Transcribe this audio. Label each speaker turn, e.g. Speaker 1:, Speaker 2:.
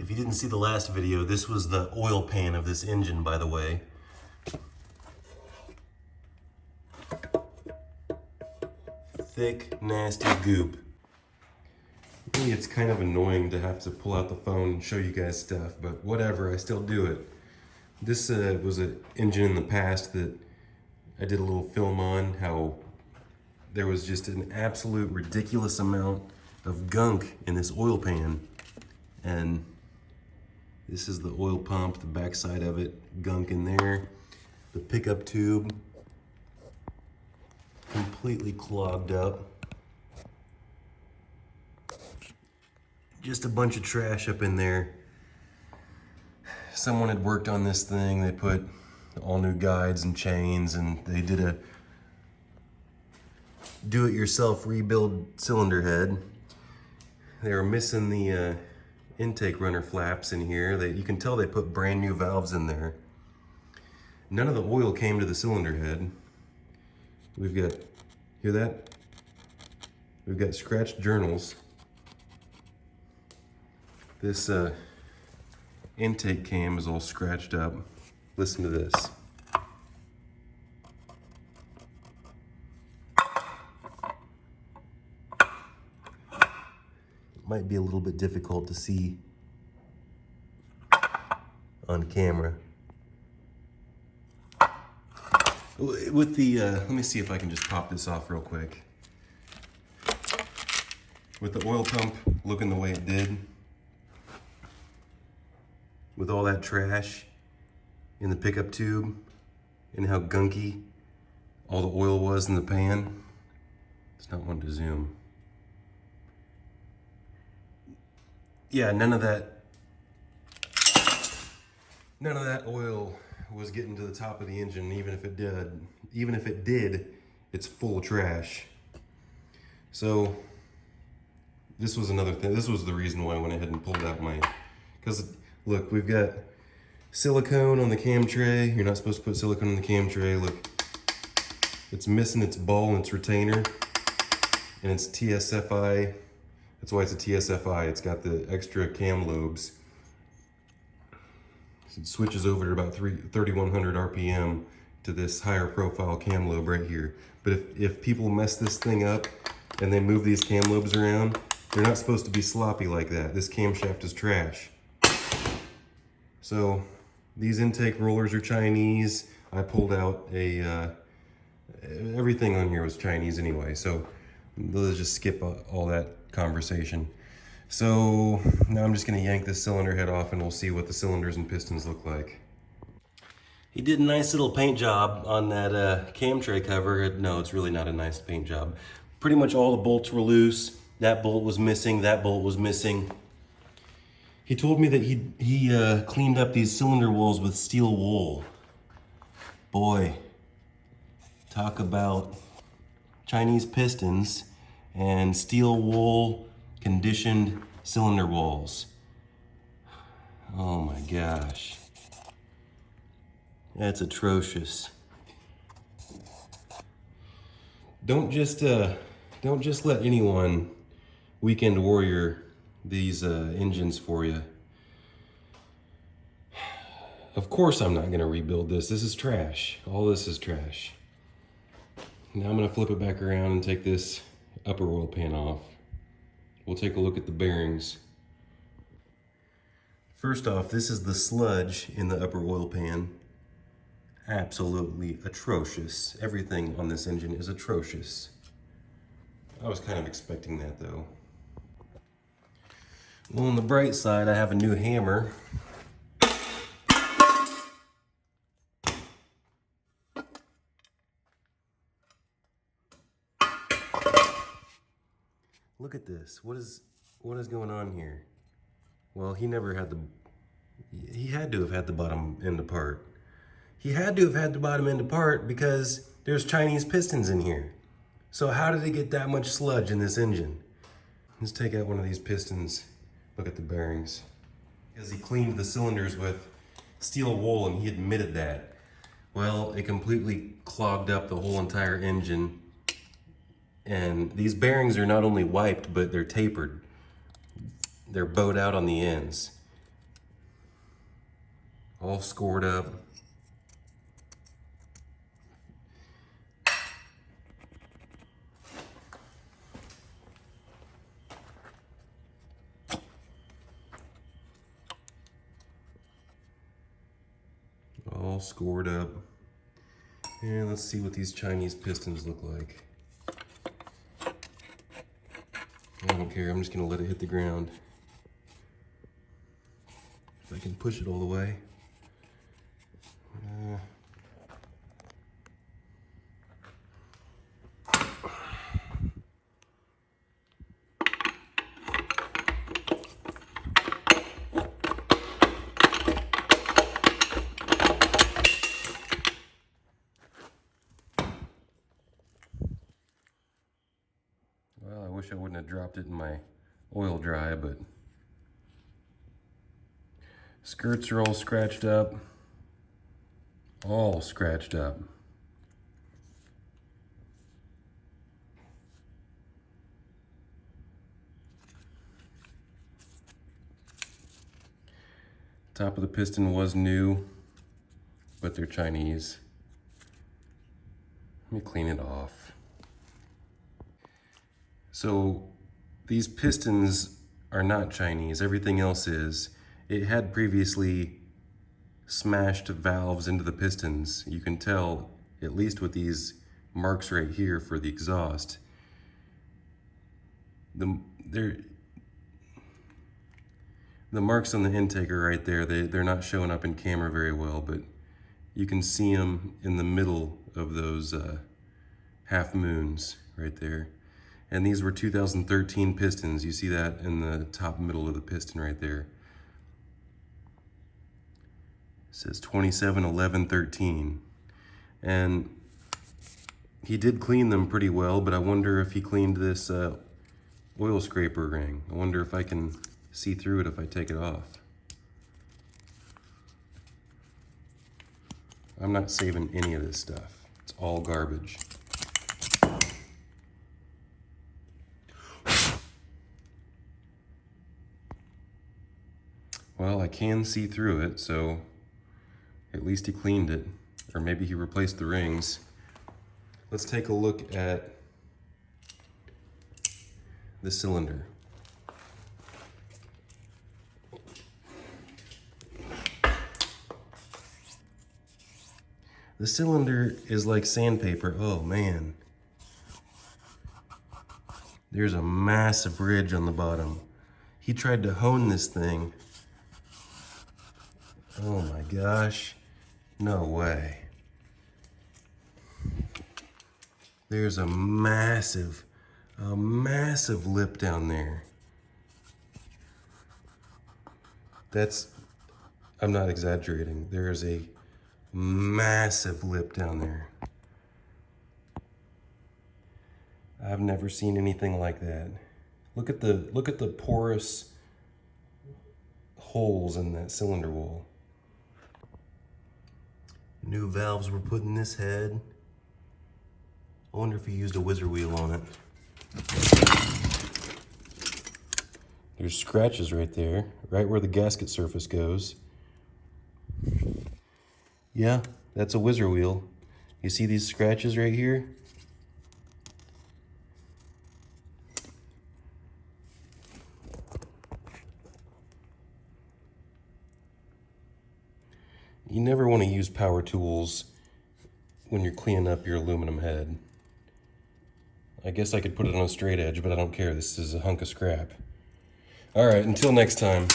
Speaker 1: If you didn't see the last video, this was the oil pan of this engine, by the way. Thick, nasty goop. Maybe it's kind of annoying to have to pull out the phone and show you guys stuff, but whatever, I still do it. This was an engine in the past that I did a little film on, how there was just an absolute ridiculous amount of gunk in this oil pan. And this is the oil pump, the backside of it, gunk in there. The pickup tube, completely clogged up. Just a bunch of trash up in there. Someone had worked on this thing. They put all new guides and chains, and they did a do-it-yourself rebuild cylinder head. They were missing the intake runner flaps in here. You can tell they put brand new valves in there. None of the oil came to the cylinder head. We've got, hear that? We've got scratched journals. This intake cam is all scratched up. Listen to this. It might be a little bit difficult to see on camera. With the, let me see if I can just pop this off real quick. With the oil pump looking the way it did, with all that trash in the pickup tube and how gunky all the oil was in the pan. It's not one to zoom. Yeah, none of that oil was getting to the top of the engine. Even if it did, it's full of trash. So this was another thing. This was the reason why I went ahead and pulled out because look, we've got silicone on the cam tray. You're not supposed to put silicone on the cam tray. Look, it's missing its ball and its retainer, and it's TSFI. That's why it's a TSFI. It's got the extra cam lobes. So it switches over to about 3,100 RPM to this higher profile cam lobe right here. But if people mess this thing up and they move these cam lobes around, they're not supposed to be sloppy like that. This camshaft is trash. So these intake rollers are Chinese. I pulled out everything on here was Chinese anyway. So let's just skip all that conversation. So now I'm just gonna yank this cylinder head off and we'll see what the cylinders and pistons look like. He did a nice little paint job on that cam tray cover. No, it's really not a nice paint job. Pretty much all the bolts were loose. That bolt was missing, that bolt was missing. He told me that he cleaned up these cylinder walls with steel wool. Boy, talk about Chinese pistons and steel wool conditioned cylinder walls. Oh my gosh. That's atrocious. Don't just let anyone weekend warrior these engines for you. Of course I'm not gonna rebuild this. This is trash. All this is trash. Now I'm gonna flip it back around and take this upper oil pan off. We'll take a look at the bearings. First off, this is the sludge in the upper oil pan. Absolutely atrocious. Everything on this engine is atrocious. I was kind of expecting that though. Well, on the bright side, I have a new hammer. Look at this. What is going on here? Well, he had to have had the bottom end apart. He had to have had the bottom end apart because there's Chinese pistons in here. So how did it get that much sludge in this engine? Let's take out one of these pistons. Look at the bearings. Because he cleaned the cylinders with steel wool and he admitted that. Well, it completely clogged up the whole entire engine. And these bearings are not only wiped, but they're tapered. They're bowed out on the ends. all scored up. All scored up. And let's see what these Chinese pistons look like. I don't care, I'm just gonna let it hit the ground. If I can push it all the way. Well, I wish I wouldn't have dropped it in my oil dry, but skirts are all scratched up. All scratched up. Top of the piston was new, but they're Chinese. Let me clean it off. So these pistons are not Chinese, everything else is. It had previously smashed valves into the pistons. You can tell, at least with these marks right here for the exhaust. The marks on the intake are right there. They're not showing up in camera very well, but you can see them in the middle of those half moons right there. And these were 2013 pistons. You see that in the top middle of the piston right there. It says 271113. And he did clean them pretty well, but I wonder if he cleaned this oil scraper ring. I wonder if I can see through it if I take it off. I'm not saving any of this stuff. It's all garbage. Well, I can see through it, so at least he cleaned it. Or maybe he replaced the rings. Let's take a look at the cylinder. The cylinder is like sandpaper. Oh man. There's a massive ridge on the bottom. He tried to hone this thing. Oh my gosh. No way. There's a massive lip down there. I'm not exaggerating. There is a massive lip down there. I've never seen anything like that. Look at the porous holes in that cylinder wall. New valves were put in this head. I wonder if he used a whizzer wheel on it. There's scratches right there, right where the gasket surface goes. Yeah, that's a whizzer wheel. You see these scratches right here? You never want to use power tools when you're cleaning up your aluminum head. I guess I could put it on a straight edge, but I don't care. This is a hunk of scrap. All right, until next time.